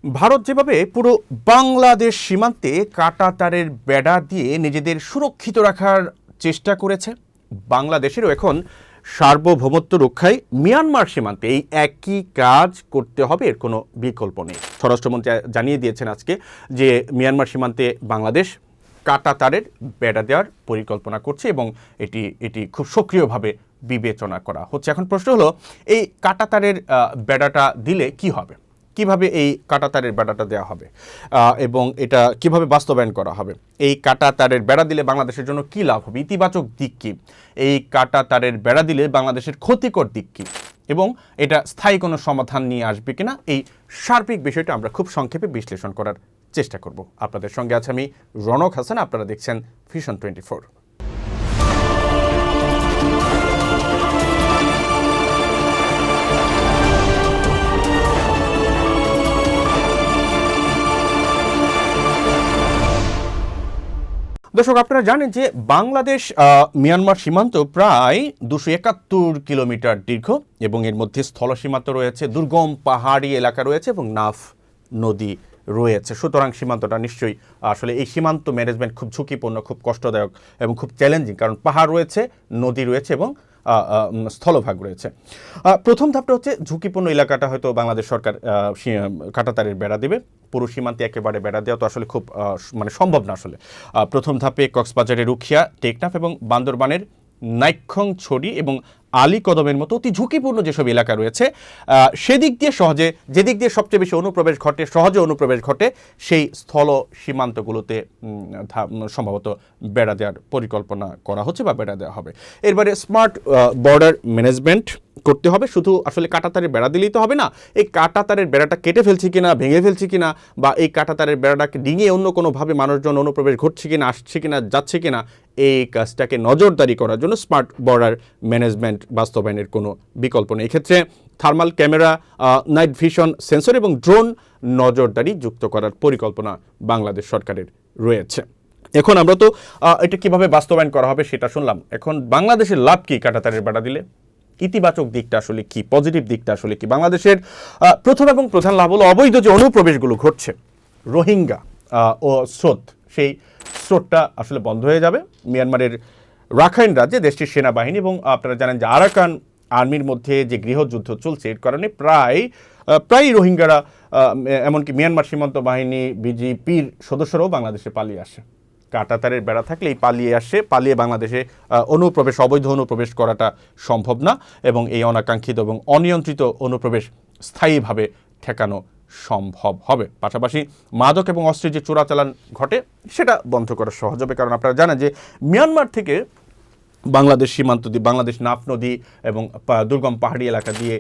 ভারত যেভাবে পুরো বাংলাদেশ সীমান্তে কাঁটাতারের বেড়া দিয়ে নিজেদের সুরক্ষিত রাখার চেষ্টা করেছে, বাংলাদেশেরও এখন সার্বভৌমত্ব রক্ষায় মিয়ানমার সীমান্তে এই একই কাজ করতে হবে, এর কোনো বিকল্প নেই। স্বরাষ্ট্রমন্ত্রী জানিয়ে দিয়েছেন আজকে যে মিয়ানমার সীমান্তে বাংলাদেশ কাঁটাতারের বেড়া দেওয়ার পরিকল্পনা করছে এবং এটি খুব সক্রিয়ভাবে বিবেচনা করা হচ্ছে। এখন প্রশ্ন হলো, এই কাঁটাতারের বেড়াটা দিলে কি হবে, কিভাবে এই কাঁটাতারের বেড়াটা দেওয়া হবে এবং এটা কিভাবে বাস্তবায়ন করা হবে। এই কাঁটাতারের বেড়া দিলে বাংলাদেশের জন্য কি লাভ হবে, ইতিবাচক দিক কি, এই কাঁটাতারের বেড়া দিলে বাংলাদেশের ক্ষতিকর দিক কি, এবং এটা স্থায়ী কোনো সমাধান নিয়ে আসবে কিনা, এই সার্বিক বিষয়টা আমরা খুব সংক্ষেপে বিশ্লেষণ করার চেষ্টা করব। আপনাদের সঙ্গে আছে আমি রনক হাসান, আপনারা দেখছেন ভিশন 24। দর্শক, আপনারা জানেন যে বাংলাদেশ মিয়ানমার সীমান্ত প্রায় 271 কিলোমিটার দীর্ঘ এবং এর মধ্যে স্থল সীমান্ত রয়েছে, দুর্গম পাহাড়ি এলাকা রয়েছে এবং নাফ নদী রয়েছে। সুতরাং সীমান্তটা নিশ্চয়ই আসলে এই সীমান্ত ম্যানেজমেন্ট খুব ঝুঁকিপূর্ণ, খুব কষ্টদায়ক এবং খুব চ্যালেঞ্জিং, কারণ পাহাড় রয়েছে, নদী রয়েছে এবং স্থলভাগ রয়েছে। প্রথম ধাপটা হচ্ছে ঝুঁকিপূর্ণ এলাকাটা হয়তো বাংলাদেশ সরকার কাঁটাতারের বেড়া দেবে। পুরো সীমান্তে একেবারে বেড়া দেওয়া তো আসলে খুব সম্ভব না। আসলে প্রথম ধাপে কক্সবাজারের রুখিয়া, টেকনাফ এবং বান্দরবানের নাইক্ষ্যংছড়ি এবং আলীকদমের মতো অতি ঝুঁকিপূর্ণ যেসব এলাকা রয়েছে, সেদিক দিয়ে যেদিক দিয়ে সবচেয়ে বেশি অনুপ্রবেশ ঘটে, সহজে অনুপ্রবেশ ঘটে, সেই স্থল সীমান্তগুলোতে সম্ভবত বেড়া দেওয়ার পরিকল্পনা করা হচ্ছে বা বেড়া দেওয়া হবে। এরপরে স্মার্ট বর্ডার ম্যানেজমেন্ট করতে হবে। শুধু আসলে কাঁটাতারের বেড়া দিলেই তো হবে না, এই কাঁটাতারের বেড়াটা কেটে ফেলছি কিনা, ভেঙে ফেলছি কিনা, বা এই কাঁটাতারের বেড়াটাকে ডিঙিয়ে অন্য কোনোভাবে মানুষজন অনুপ্রবেশ ঘটছে কিনা, আসছে কিনা, যাচ্ছে কিনা, এই কাজটাকে নজরদারি করার জন্য স্মার্ট বর্ডার ম্যানেজমেন্ট বাস্তবায়নের কোনো বিকল্প নেই। এক্ষেত্রে thermal camera, night vision sensor এবং ড্রোন নজরদারি যুক্ত করার পরিকল্পনা বাংলাদেশ সরকারের রয়েছে। এখন আমরা তো এটা কিভাবে বাস্তবায়ন করা হবে সেটা শুনলাম। এখন বাংলাদেশের লাভ কি কাঁটাতারের বেড়া দিলে, ইতিবাচক দিকটা আসলে কি, পজিটিভ দিকটা আসলে কি? বাংলাদেশের প্রথম এবং প্রধান লাভ হলো অবৈধ যে অনুপ্রবেশগুলো ঘটছে, রোহিঙ্গা ও স্রোত, সেই স্রোতটা আসলে বন্ধ হয়ে যাবে। মিয়ানমারের রাখাইন রাজ্যে দেশটির সেনাবাহিনী এবং আপনারা জানেন যে আরাকান আর্মির মধ্যে যে গৃহযুদ্ধ চলছে, এর কারণে প্রায় রোহিঙ্গারা, এমনকি মিয়ানমার সীমান্ত বাহিনী, বিজিপির সদস্যরাও বাংলাদেশে পালিয়ে আসে। কাঁটাতারের বেড়া থাকলে এই পালিয়ে বাংলাদেশে অবৈধ অনুপ্রবেশ করাটা সম্ভব না এবং এই অনাকাঙ্ক্ষিত এবং অনিয়ন্ত্রিত অনুপ্রবেশ স্থায়ীভাবে ঠেকানো সম্ভব হবে। পাশাপাশি মাদক এবং অস্ত্রের যে চোরাচালান ঘটে সেটা বন্ধ করা সহজ হবে, কারণ আপনারা জানেন যে মিয়ানমার থেকে বাংলাদেশ সীমান্ত দিয়ে, বাংলাদেশ নাফ নদী এবং দুর্গম পাহাড়ি এলাকা দিয়ে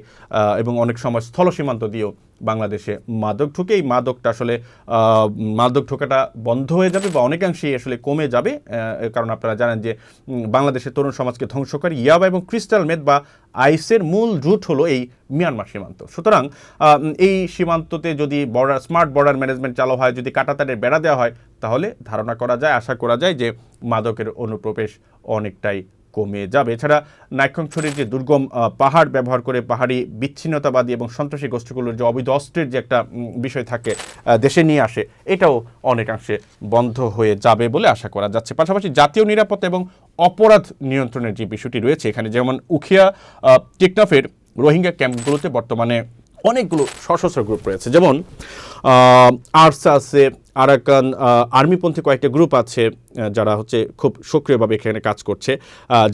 এবং অনেক সময় স্থল সীমান্ত দিয়েও বাংলাদেশে মাদক ঢুকে, এই মাদকটা আসলে মাদক ঢোকাটা বন্ধ হয়ে যাবে বা অনেকাংশেই আসলে কমে যাবে, কারণ আপনারা জানেন যে বাংলাদেশের তরুণ সমাজকে ধ্বংসকারী ইয়াবা এবং ক্রিস্টাল মেথ বা আইসের মূল রুট হলো এই মিয়ানমার সীমান্ত। সুতরাং এই সীমান্ততে যদি স্মার্ট বর্ডার ম্যানেজমেন্ট চালু হয়, যদি কাঁটাতারের বেড়া দেওয়া হয়, তাহলে ধারণা করা যায়, আশা করা যায় যে মাদকের অনুপ্রবেশ অনেকটাই কমে যাবে। এছাড়া নাইক্ষ্যংছড়ির যে দুর্গম পাহাড় ব্যবহার করে পাহাড়ি বিচ্ছিন্নতাবাদী এবং সন্ত্রাসী গোষ্ঠীগুলোর যে অবৈধ অস্ত্রের যে একটা বিষয় থাকে দেশে নিয়ে আসে, এটাও অনেকাংশে বন্ধ হয়ে যাবে বলে আশা করা যাচ্ছে। পাশাপাশি জাতীয় নিরাপত্তা এবং অপরাধ নিয়ন্ত্রণের যে বিষয়টি রয়েছে, এখানে যেমন উখিয়া, টেকনাফের রোহিঙ্গা ক্যাম্পগুলোতে বর্তমানে অনেকগুলো সশস্ত্র গ্রুপ রয়েছে, যেমন আরসা আছে, আরাকান আর্মিপন্থী কয়েকটা গ্রুপ আছে যারা খুব সক্রিয়ভাবে এখানে কাজ করছে,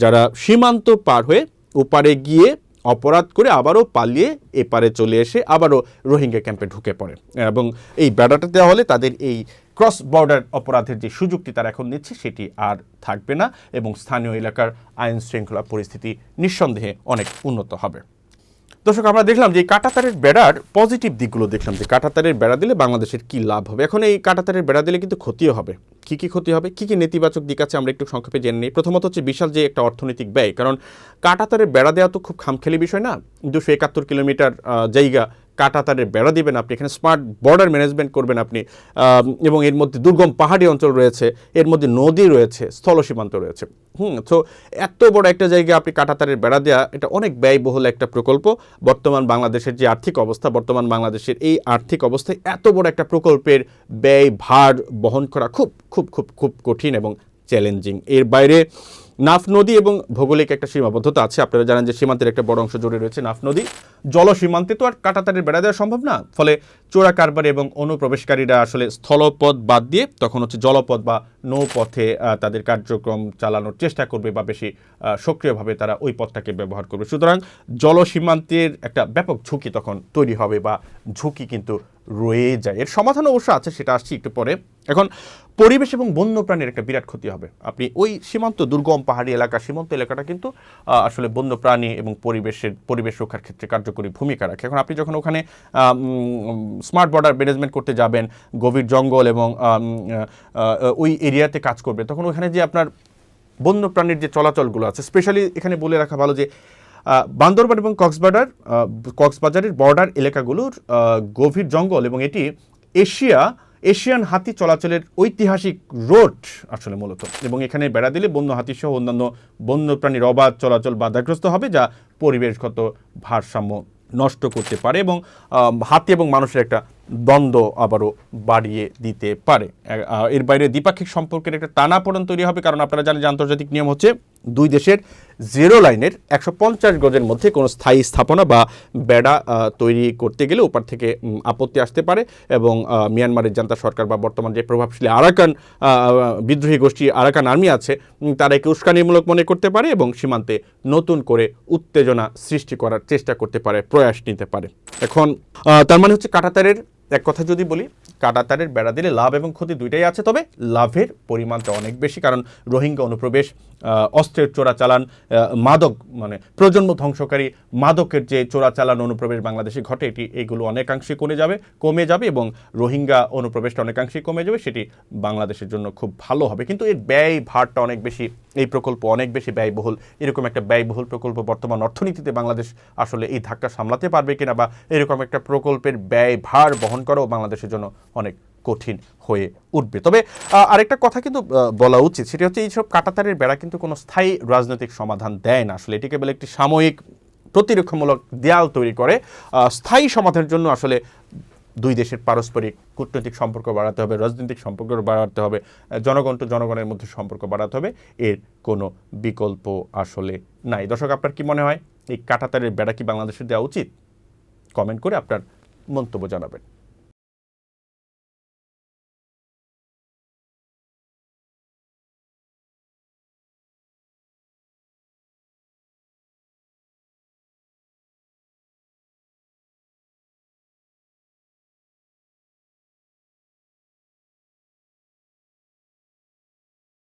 যারা সীমান্ত পার হয়ে ওপারে গিয়ে অপরাধ করে আবারও পালিয়ে এপারে চলে এসে আবারও রোহিঙ্গা ক্যাম্পে ঢুকে পড়ে এবং এই বেড়াটা দেওয়া হলে তাদের এই ক্রস বর্ডার অপরাধের যে সুযোগটি তারা এখন নিচ্ছে সেটি আর থাকবে না এবং স্থানীয় এলাকার আইন শৃঙ্খলা পরিস্থিতি নিঃসন্দেহে অনেক উন্নত হবে। দর্শক, আমরা দেখলাম যে এই কাঁটাতারের বেড়ার পজিটিভ দিকগুলো দেখলাম, যে কাঁটাতারের বেড়া দিলে বাংলাদেশের কি লাভ হবে। এখন এই কাঁটাতারের বেড়া দিলে কিন্তু ক্ষতিও হবে। কী কী ক্ষতি হবে, কী কী নেতিবাচক দিক আছে আমরা একটু সংক্ষেপে জেনে নিই। প্রথমত হচ্ছে বিশাল যে একটা অর্থনৈতিক ব্যয়, কারণ কাঁটাতারের বেড়া দেওয়া তো খুব খামখেয়ালি বিষয় না। 271 কিলোমিটার জায়গা কাঁটাতারের বেড়া দিবেন আপনি, এখানে স্মার্ট বর্ডার ম্যানেজমেন্ট করবেন আপনি, এবং এর মধ্যে দুর্গম পাহাড়ি অঞ্চল রয়েছে, এর মধ্যে নদী রয়েছে, স্থল সীমান্ত রয়েছে। তো এত বড় একটা জায়গায় আপনি কাঁটাতারের বেড়া দেওয়া, এটা অনেক ব্যয়বহুল একটা প্রকল্প। বর্তমান বাংলাদেশের যে আর্থিক অবস্থা, বর্তমান বাংলাদেশের এই আর্থিক অবস্থায় এত বড় একটা প্রকল্পের ব্যয় ভার বহন করা খুব খুব খুব খুব কঠিন এবং চ্যালেঞ্জিং। এর বাইরে নাফ নদী এবং ভৌগোলিক একটা সীমাবদ্ধতা আছে। আপনারা জানেন যে সীমান্তের একটা বড় অংশ জুড়ে রয়েছে নাফ নদী। জল সীমান্তে তো আর কাঁটাতারের বেড়া দেওয়া সম্ভব না, ফলে চোরা কারবারি এবং অনুপ্রবেশকারীরা আসলে স্থলপথ বাদ দিয়ে তখন হচ্ছে জলপথ বা নৌপথে তাদের কার্যক্রম চালানোর চেষ্টা করবে, বা বেশি সক্রিয়ভাবে তারা ওই পথটাকে ব্যবহার করবে। সুতরাং জল সীমান্তের একটা ব্যাপক ঝুঁকি তখন তৈরি হবে, বা ঝুঁকি কিন্তু রয়ে যায়। এর সমাধান অবশ্য আছে, সেটা আসছি একটু পরে। এখন পরিবেশ এবং বন্যপ্রাণীর একটা বিরাট ক্ষতি হবে। আপনি ওই সীমান্ত দুর্গম পাহাড়ি এলাকা, সীমান্ত এলাকাটা কিন্তু আসলে বন্যপ্রাণী এবং পরিবেশ রক্ষার ক্ষেত্রে কার্যকরী ভূমিকা রাখে। এখন আপনি যখন ওখানে স্মার্ট বর্ডার ম্যানেজমেন্ট করতে যাবেন, গভীর জঙ্গল এবং ওই এরিয়াতে কাজ করবেন, তখন ওখানে যে আপনার বন্যপ্রাণীর যে চলাচলগুলো আছে, স্পেশালি এখানে বলে রাখা ভালো যে বান্দরবান এবং কক্সবাজারের বর্ডার এলাকাগুলোর গভীর জঙ্গল, এবং এটি এশিয়ান হাতি চলাচলের ঐতিহাসিক রোড আসলে মূলত, এবং এখানে বেড়া দিলে বন্য হাতি সহ অন্যান্য বন্যপ্রাণীর অবাধ চলাচল বাধাগ্রস্ত হবে, যা পরিবেশগত ভারসাম্য নষ্ট করতে পারে এবং হাতি এবং মানুষের একটা দ্বন্দ্ব আবারও বাড়িয়ে দিতে পারে। এর বাইরে দ্বিপাক্ষিক সম্পর্কের একটা টানাপোড়েন তৈরি হবে, কারণ আপনারা জানেন যে আন্তর্জাতিক নিয়ম হচ্ছে দুই দেশের জিরো লাইনের 150 গজের মধ্যে কোনো স্থায়ী স্থাপনা বা বেড়া তৈরি করতে গেলে ওপার থেকে আপত্তি আসতে পারে, এবং মিয়ানমারের জান্তা সরকার বা বর্তমান যে প্রভাবশালী আরাকান বিদ্রোহী গোষ্ঠী আরাকান আর্মি আছে, তারা একে উস্কানিমূলক মনে করতে পারে এবং সীমান্তে নতুন করে উত্তেজনা সৃষ্টি করার চেষ্টা করতে পারে, প্রয়াস নিতে পারে। এখন তার মানে হচ্ছে কাঁটাতারের, এক কথা যদি বলি, কাঁটাতারের বেড়া দিলে লাভ এবং ক্ষতি দুইটাই আছে, তবে লাভের পরিমাণটা অনেক বেশি, কারণ রোহিঙ্গা অনুপ্রবেশ, অস্ত্রের চোরাচালান, মাদক মানে প্রজন্ম ধ্বংসকারী মাদকের যে চোরাচালান অনুপ্রবেশ বাংলাদেশে ঘটে, এইগুলো অনেকাংশে কমে যাবে এবং রোহিঙ্গা অনুপ্রবেশটা অনেকাংশেই কমে যাবে, সেটি বাংলাদেশের জন্য খুব ভালো হবে। কিন্তু এর ব্যয় ভারটা অনেক বেশি, এই প্রকল্প অনেক বেশি ব্যয়বহুল। এরকম একটা ব্যয়বহুল প্রকল্প বর্তমান অর্থনীতিতে বাংলাদেশ আসলে এই ধাক্কা সামলাতে পারবে কিনা, বা এরকম একটা প্রকল্পের ব্যয় ভার বহন করাও বাংলাদেশের জন্য অনেক কঠিন হয়ে উঠবে। তবে আরেকটা কথা কিন্তু বলা উচিত, সেটি হচ্ছে এইসব কাঁটাতারের বেড়া কিন্তু কোনো স্থায়ী রাজনৈতিক সমাধান দেয় না। আসলে এটিকে বলে একটি সাময়িক প্রতিরক্ষামূলক দেয়াল তৈরি করে। স্থায়ী সমাধানের জন্য আসলে দুই দেশের পারস্পরিক কূটনৈতিক সম্পর্ক বাড়াতে হবে, রাজনৈতিক সম্পর্ক বাড়াতে হবে, জনগণ টু জনগণের মধ্যে সম্পর্ক বাড়াতে হবে। এর কোনো বিকল্প আসলে নাই। দর্শক, আপনার কি মনে হয় এই কাঁটাতারের বেড়া কি বাংলাদেশে দেওয়া উচিত? কমেন্ট করে আপনার মন্তব্য জানাবেন।